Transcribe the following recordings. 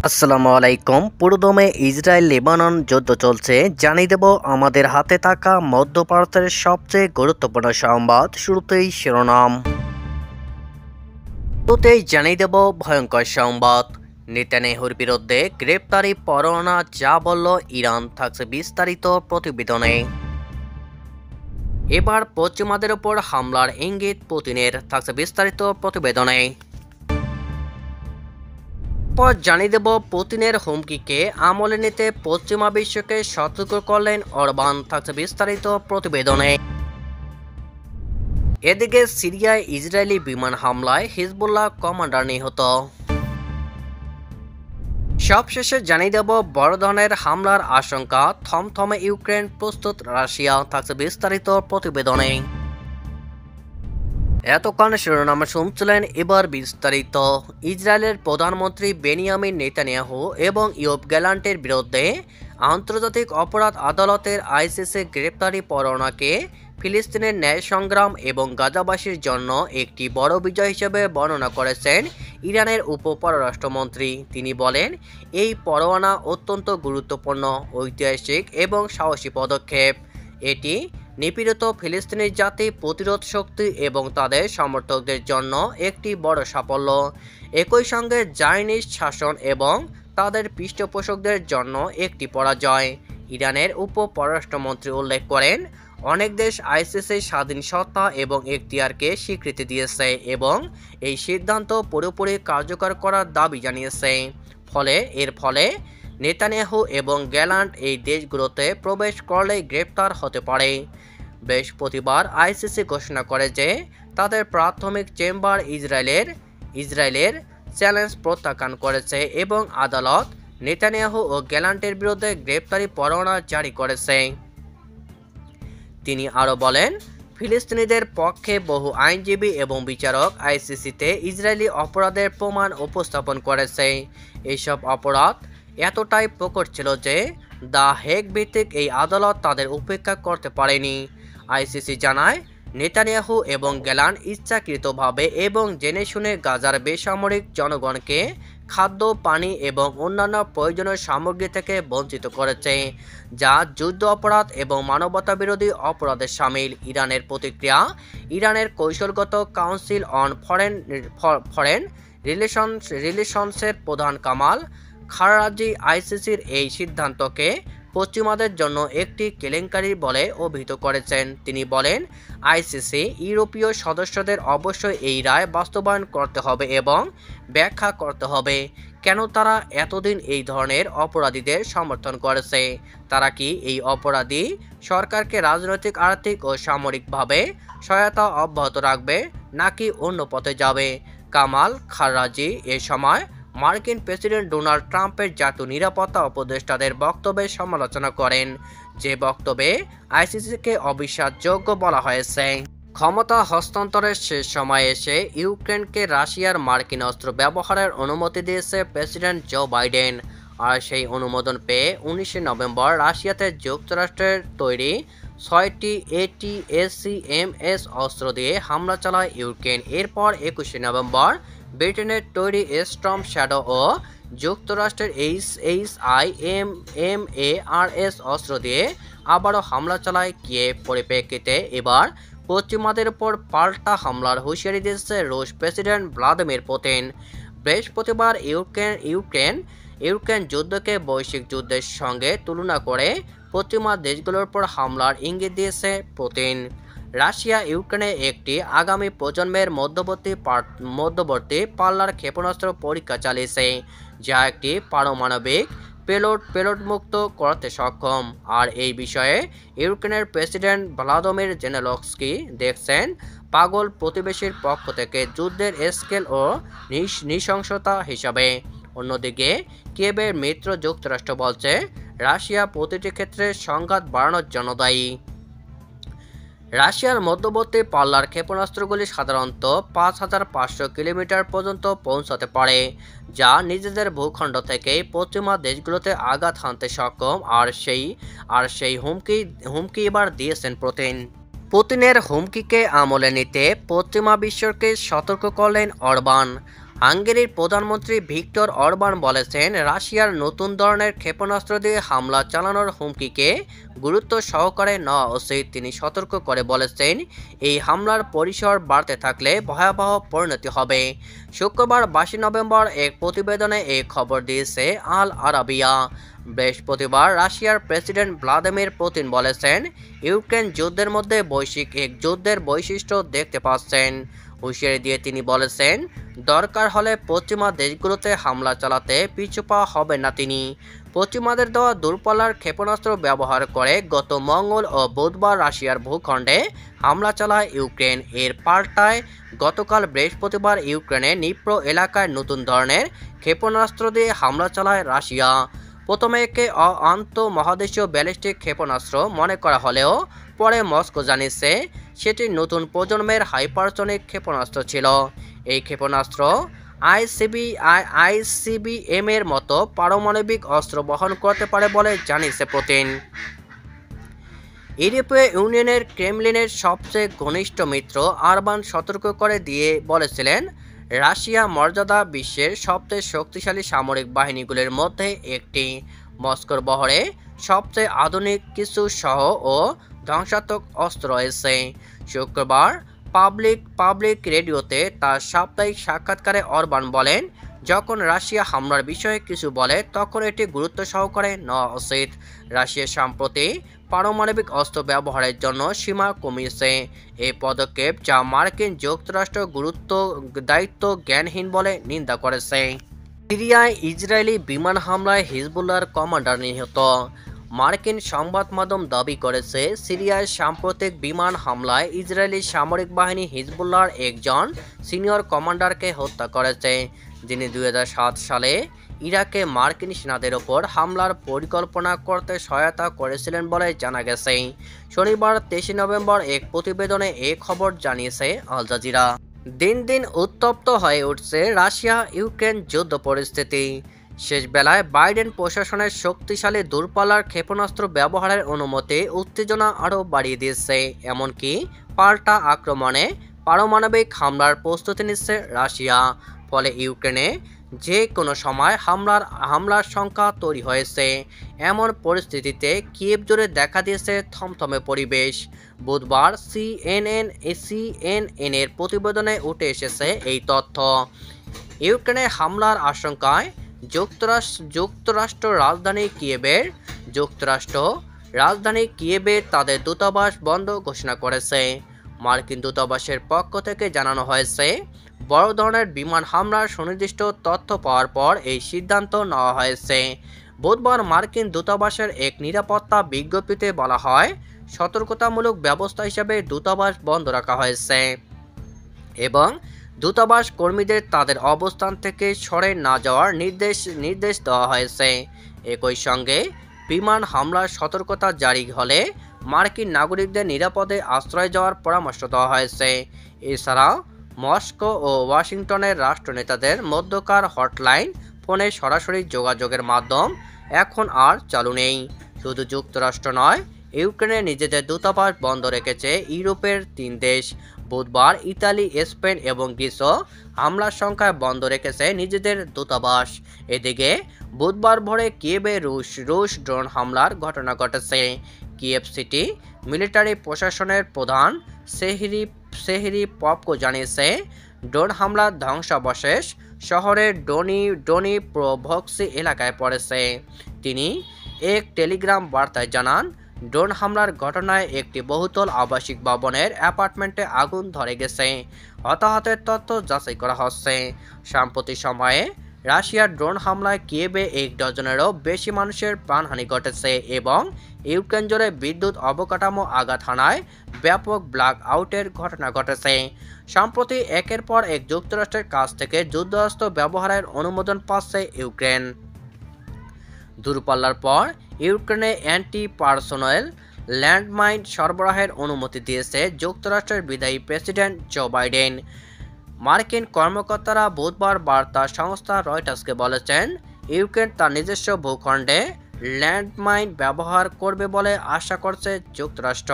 আসসালামু আলাইকুম। পুরোদমে ইসরায়েল লেবানন যুদ্ধ চলছে, জানিয়ে দেব আমাদের হাতে থাকা মধ্যপ্রাচ্যের সবচেয়ে গুরুত্বপূর্ণ সংবাদ। শুরুতেই শিরোনাম। শুরুতেই জানিয়ে দেব ভয়ঙ্কর সংবাদ। নেতানিয়াহুর বিরুদ্ধে গ্রেপ্তারি পরোয়ানা, যা বলল ইরান, থাকছে বিস্তারিত প্রতিবেদনে। এবার পশ্চিমাদের ওপর হামলার ইঙ্গিত পুতিনের, থাকছে বিস্তারিত প্রতিবেদনে। পর জানিয়ে দেব পুতিনের হুমকিকে আমলে নিতে পশ্চিমা বিশ্বকে সতর্ক করলেন অরবান, থাকছে বিস্তারিত প্রতিবেদনে। এদিকে সিরিয়ায় ইসরায়েলি বিমান হামলায় হিজবুল্লাহ কমান্ডার নিহত। সবশেষে জানিয়ে দেব বড় ধরনের হামলার আশঙ্কা, থমথমে ইউক্রেন, প্রস্তুত রাশিয়া, থাকছে বিস্তারিত প্রতিবেদনে। এতক্ষণ শিরোনামে শুনছিলেন, এবার বিস্তারিত। ইসরায়েলের প্রধানমন্ত্রী বেনিয়ামিন নেতানিয়াহু এবং ইয়োব গ্যালান্টের বিরুদ্ধে আন্তর্জাতিক অপরাধ আদালতের আইসিসি গ্রেপ্তারি পরোয়ানাকে ফিলিস্তিনের ন্যায় সংগ্রাম এবং গাজাবাসীর জন্য একটি বড় বিজয় হিসেবে বর্ণনা করেছেন ইরানের উপপররাষ্ট্রমন্ত্রী। তিনি বলেন, এই পরোয়ানা অত্যন্ত গুরুত্বপূর্ণ, ঐতিহাসিক এবং সাহসী পদক্ষেপ। এটি নিপীড়িত ফিলিস্তিনি জাতি, প্রতিরোধ শক্তি এবং তাদের সমর্থকদের জন্য একটি বড় সাফল্য। একই সঙ্গে জায়নিস্ট শাসন এবং তাদের পৃষ্ঠপোষকদের জন্য একটি পরাজয়। ইরানের উপপররাষ্ট্রমন্ত্রী উল্লেখ করেন, অনেক দেশ আইসিসির স্বাধীন সত্তা এবং এখতিয়ারকে স্বীকৃতি দিয়েছে এবং এই সিদ্ধান্ত পুরোপুরি কার্যকর করার দাবি জানিয়েছে। এর ফলে নেতানিয়াহু এবং গ্যালান্ট এই দেশগুলোতে প্রবেশ করলেই গ্রেপ্তার হতে পারে। বৃহস্পতিবার আইসিসি ঘোষণা করে যে তাদের প্রাথমিক চেম্বার ইসরায়েলের চ্যালেঞ্জ প্রত্যাখ্যান করেছে এবং আদালত নেতানিয়াহু ও গ্যালান্টের বিরুদ্ধে গ্রেপ্তারি পরোয়ানা জারি করেছে। তিনি আরও বলেন, ফিলিস্তিনিদের পক্ষে বহু আইনজীবী এবং বিচারক আইসিসিতে ইসরায়েলি অপরাধের প্রমাণ উপস্থাপন করেছে। এইসব অপরাধ এতটাই প্রকট ছিল যে দ্য হেগ ভিত্তিক এই আদালত তাদের উপেক্ষা করতে পারেনি। আইসিসি জানায়, নেতানিয়াহু এবং গ্যালান্ট ইচ্ছাকৃতভাবে এবং জেনে শুনে গাজার বেসামরিক জনগণকে খাদ্য, পানি এবং অন্যান্য প্রয়োজনীয় সামগ্রী থেকে বঞ্চিত করেছে, যা যুদ্ধ অপরাধ এবং মানবতাবিরোধী অপরাধের শামিল। ইরানের প্রতিক্রিয়া। ইরানের কৌশলগত কাউন্সিল অন ফরেন রিলেশনসের প্রধান কামাল খারাজি আইসিসির এই সিদ্ধান্তকে পশ্চিমাদের জন্য একটি কেলেঙ্কারি বলে অভিহিত করেছেন। তিনি বলেন, আইসিসি ইউরোপীয় সদস্যদের অবশ্যই এই রায় বাস্তবায়ন করতে হবে এবং ব্যাখ্যা করতে হবে কেন তারা এতদিন এই ধরনের অপরাধীদের সমর্থন করেছে। তারা কি এই অপরাধী সরকারকে রাজনৈতিক, আর্থিক ও সামরিকভাবে সহায়তা অব্যাহত রাখবে নাকি অন্য পথে যাবে। কামাল খারাজি এ সময় মার্কিন প্রেসিডেন্ট ডোনাল্ড ট্রাম্পের জাতীয় নিরাপত্তা উপদেষ্টাদের বক্তব্যের সমালোচনা করেন, যে বক্তব্যে আইসিসিকে অবিশ্বাসযোগ্য বলা হয়েছে। ক্ষমতা হস্তান্তরের শেষ সময়ে এসে ইউক্রেনকে রাশিয়ার মার্কিন অস্ত্র ব্যবহারের অনুমতি দিয়েছে প্রেসিডেন্ট জো বাইডেন। আর সেই অনুমোদন পেয়ে 19 নভেম্বর রাশিয়াতে যুক্তরাষ্ট্রের তৈরি 6টি ATACMS অস্ত্র দিয়ে হামলা চালায় ইউক্রেন। এরপর 21 নভেম্বর ব্রিটেনের তৈরি স্টর্ম শ্যাডো ও যুক্তরাষ্ট্রের HIMARS অস্ত্র দিয়ে আবারও হামলা চালায় কিয়েভ। পরিপ্রেক্ষিতে এবার পশ্চিমাদের উপর পাল্টা হামলার হুঁশিয়ারি দিয়েছে রুশ প্রেসিডেন্ট ভ্লাদিমির পুতিন। বৃহস্পতিবার ইউক্রেন যুদ্ধকে বৈশ্বিক যুদ্ধের সঙ্গে তুলনা করে পশ্চিমা দেশগুলোর উপর হামলার ইঙ্গিত দিয়েছে পুতিন। রাশিয়া ইউক্রেনে একটি আগামী প্রজন্মের মধ্যবর্তী পাল্লার ক্ষেপণাস্ত্র পরীক্ষা চালিয়েছে, যা একটি পারমাণবিক পেলোড মুক্ত করতে সক্ষম। আর এই বিষয়ে ইউক্রেনের প্রেসিডেন্ট ভ্লাদিমির জেলেনস্কি দেখছেন পাগল প্রতিবেশীর পক্ষ থেকে যুদ্ধের স্কেল ও নৃশংসতা হিসাবে। অন্যদিকে কিয়েভের মিত্র যুক্তরাষ্ট্র বলছে, রাশিয়া প্রতিটি ক্ষেত্রে সংঘাত বাড়ানোর জন্য দায়ী। রাশিয়ার মধ্যবর্তী পাল্লার ক্ষেপণাস্ত্রগুলি সাধারণত 5500 কিলোমিটার পর্যন্ত পৌঁছাতে পারে, যা নিজেদের ভূখণ্ড থেকে পশ্চিমা দেশগুলোতে আঘাত হানতে সক্ষম। আর সেই হুমকি এবার দিয়েছেন পুতিনের হুমকিকে আমলে নিতে পশ্চিমা বিশ্বকে সতর্ক করলেন অরবান। হাঙ্গেরির প্রধানমন্ত্রী ভিক্টর অরবান বলেছেন, রাশিয়ার নতুন ধরনের ক্ষেপণাস্ত্র দিয়ে হামলা চালানোর হুমকিকে গুরুত্ব সহকারে নেওয়া উচিত। তিনি সতর্ক করে বলেছেন, এই হামলার পরিসর বাড়তে থাকলে ভয়াবহ পরিণতি হবে। শুক্রবার 22 নভেম্বর এক প্রতিবেদনে এই খবর দিয়েছে আল আরাবিয়া। বৃহস্পতিবার রাশিয়ার প্রেসিডেন্ট ভ্লাদিমির পুতিন বলেছেন, ইউক্রেন যুদ্ধের মধ্যে বৈশ্বিক এক যুদ্ধের বৈশিষ্ট্য দেখতে পাচ্ছেন। হুঁশিয়ারি দিয়ে তিনি বলেছেন, দরকার হলে পশ্চিমা দেশগুলোতে হামলা চালাতে পিছু পা হবেন না তিনি। পশ্চিমাদের দেওয়া দূরপাল্লার ক্ষেপণাস্ত্র ব্যবহার করে গত মঙ্গল ও বুধবার রাশিয়ার ভূখণ্ডে হামলা চালায় ইউক্রেন। এর পাল্টায় গতকাল বৃহস্পতিবার ইউক্রেনের নিপ্রো এলাকায় নতুন ধরনের ক্ষেপণাস্ত্র দিয়ে হামলা চালায় রাশিয়া। প্রথমে একে আন্তঃমহাদেশীয় ব্যালিস্টিক ক্ষেপণাস্ত্র মনে করা হলেও পরে মস্কো জানিয়েছে সেটি নতুন প্রজন্মের হাইপারসনিক ক্ষেপণাস্ত্র ছিল। এই ক্ষেপণাস্ত্র আইসিবিএম এর মতো পারমাণবিক অস্ত্র বহন করতে পারে বলে জানিয়েছে পুতিন। ইউরোপীয় ইউনিয়নের ক্রেমলিনের সবচেয়ে ঘনিষ্ঠ মিত্র আরবান সতর্ক করে দিয়ে বলেছিলেন, রাশিয়া মর্যাদা বিশ্বের সবচেয়ে শক্তিশালী সামরিক বাহিনীগুলির মধ্যে একটি। মস্কোর বহরে সবচেয়ে আধুনিক কিছু সহ ও ধ্বংসাত্মক অস্ত্র রয়েছে। শুক্রবার পাবলিক রেডিওতে তার সাপ্তাহিক সাক্ষাৎকারে অরবান বলেন, যখন রাশিয়া হামলার বিষয়ে কিছু বলে তখন এটি গুরুত্ব সহকারে নেওয়া উচিত। রাশিয়া সম্প্রতি পারমাণবিক অস্ত্র ব্যবহারের জন্য সীমা কমিয়েছে। এই পদক্ষেপ যা মার্কিন যুক্তরাষ্ট্র দায়িত্ব জ্ঞানহীন বলে নিন্দা করেছে। সিরিয়ায় ইসরায়েলি বিমান হামলায় হিজবুল্লাহর কমান্ডার নিহত। মার্কিন সংবাদ মাধ্যম দাবি করেছে, সিরিয়ায় সাম্প্রতিক বিমান হামলায় ইসরায়েলি সামরিক বাহিনী হিজবুল্লাহর একজন সিনিয়র কমান্ডারকে হত্যা করেছে, যিনি 2007 সালে ইরাকে মার্কিন সেনাদের ওপর হামলার পরিকল্পনা করতে সহায়তা করেছিলেন বলে জানা গেছে। শনিবার 23 নভেম্বর এক প্রতিবেদনে এ খবর জানিয়েছে আল জাজিরা। দিন দিন উত্তপ্ত হয়ে উঠছে রাশিয়া ইউক্রেন যুদ্ধ পরিস্থিতি। শেষ বেলায় বাইডেন প্রশাসনের শক্তিশালী দূরপাল্লার ক্ষেপণাস্ত্র ব্যবহারের অনুমতি উত্তেজনা আরও বাড়িয়ে দিয়েছে। এমনকি পাল্টা আক্রমণে পারমাণবিক হামলার প্রস্তুতি নিচ্ছে রাশিয়া। ফলে ইউক্রেনে যে কোনো সময় হামলার সংখ্যা তৈরি হয়েছে। এমন পরিস্থিতিতে কিয়েভ জুড়ে দেখা দিয়েছে থমথমে পরিবেশ। বুধবার সিএনএন এর প্রতিবেদনে উঠে এসেছে এই তথ্য। ইউক্রেনে হামলার আশঙ্কায় যুক্তরাষ্ট্র রাজধানী কিয়েভে তাদের দূতাবাস বন্ধ ঘোষণা করেছে। মার্কিন দূতাবাসের পক্ষ থেকে জানানো হয়েছে, বড় ধরনের বিমান হামলার সুনির্দিষ্ট তথ্য পাওয়ার পর এই সিদ্ধান্ত নেওয়া হয়েছে। বুধবার মার্কিন দূতাবাসের এক নিরাপত্তা বিজ্ঞপ্তিতে বলা হয়, সতর্কতামূলক ব্যবস্থা হিসেবে দূতাবাস বন্ধ রাখা হয়েছে এবং দূতাবাস কর্মীদের তাদের অবস্থান থেকে সরে না যাওয়ার নির্দেশ দেওয়া হয়েছে। একই সঙ্গে বিমান হামলার সতর্কতা জারি হলে মার্কিন নাগরিকদের নিরাপদে আশ্রয় যাওয়ার পরামর্শ দেওয়া হয়েছে। এছাড়াও মস্কো ও ওয়াশিংটনের রাষ্ট্রনেতাদের মধ্যকার হটলাইন ফোনে সরাসরি যোগাযোগের মাধ্যম এখন আর চালু নেই। শুধু যুক্তরাষ্ট্র নয়, ইউক্রেনে নিজেদের দূতাবাস বন্ধ রেখেছে ইউরোপের 3 দেশ। বুধবার ইতালি, স্পেন এবং গ্রিসও হামলার সংখ্যায় বন্ধ রেখেছে নিজেদের দূতাবাস। এদিকে বুধবার ভোরে কিয়েভে রুশ ড্রোন হামলার ঘটনা ঘটেছে। কিয়েভ সিটি মিলিটারি প্রশাসনের প্রধান সেহরি পপকো জানিয়েছে, ড্রোন হামলার ধ্বংসাবশেষ শহরের ডোনিপ্রোভস্কি এলাকায় পড়েছে। তিনি এক টেলিগ্রাম বার্তায় জানান, ড্রোন হামলার ঘটনায় একটি বহুতল আবাসিক ভবনের অ্যাপার্টমেন্টে আগুন ধরে গেছে। হতাহতের তথ্য যাচাই করা হচ্ছে। সাম্প্রতিক সময়ে রাশিয়ার ড্রোন হামলায় কিয়েভে 1 ডজনেরও বেশি মানুষের প্রাণহানি ঘটেছে এবং ইউক্রেন জুড়ে বিদ্যুৎ অবকাঠামো আঘাত হানায় ব্যাপক ব্ল্যাক আউটের ঘটনা ঘটেছে। সম্প্রতি একের পর এক যুক্তরাষ্ট্রের কাছ থেকে যুদ্ধাস্ত্র ব্যবহারের অনুমোদন পাচ্ছে ইউক্রেন। দূরপাল্লার পর ইউক্রেনে অ্যান্টি-পারসোনেল ল্যান্ডমাইন সরবরাহের অনুমতি দিয়েছে যুক্তরাষ্ট্রের বিদায়ী প্রেসিডেন্ট জো বাইডেন। মার্কিন কর্মকর্তারা বুধবার বার্তা সংস্থা রয়টার্সকে বলেছেন, ইউক্রেন তার নিজস্ব ভূখণ্ডে ল্যান্ডমাইন ব্যবহার করবে বলে আশা করছে যুক্তরাষ্ট্র।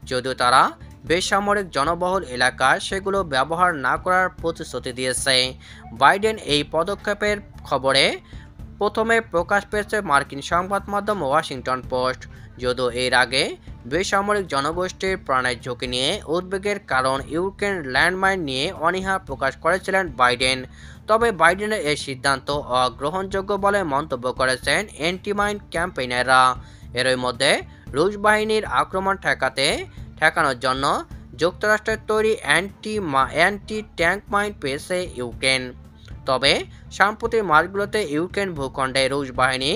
যদিও তারা বেসামরিক জনবহুল এলাকায় সেগুলো ব্যবহার না করার প্রতিশ্রুতি দিয়েছে। বাইডেন এই পদক্ষেপের খবরে প্রথমে প্রকাশ পেয়েছে মার্কিন সংবাদ মাধ্যম ওয়াশিংটন পোস্ট। যদিও এর আগে বেসামরিক জনগোষ্ঠীর প্রাণের ঝুঁকি নিয়ে উদ্বেগের কারণ ইউক্রেন ল্যান্ডমাইন নিয়ে অনীহা প্রকাশ করেছিলেন বাইডেন। তবে বাইডেনের এই সিদ্ধান্ত অগ্রহণযোগ্য বলে মন্তব্য করেছেন অ্যান্টিমাইন ক্যাম্পেইনাররা। এরই মধ্যে রুশ বাহিনীর আক্রমণ ঠেকানোর জন্য যুক্তরাষ্ট্রের তৈরি অ্যান্টি ট্যাঙ্ক মাইন পেয়েছে ইউক্রেন। তবে সাম্প্রতিক মাসগুলোতে ইউক্রেন ভূখণ্ডে রুশ বাহিনী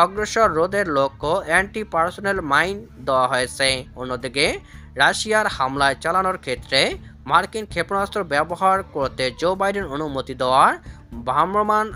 অগ্রসর রোধের লক্ষ্য অ্যান্টি পার্সোনেল মাইন দেওয়া হয়েছে। অন্যদিকে রাশিয়ার হামলায় চালানোর ক্ষেত্রে মার্কিন ক্ষেপণাস্ত্র ব্যবহার করতে জো বাইডেন অনুমতি দেওয়ার ভ্রাম্যমাণ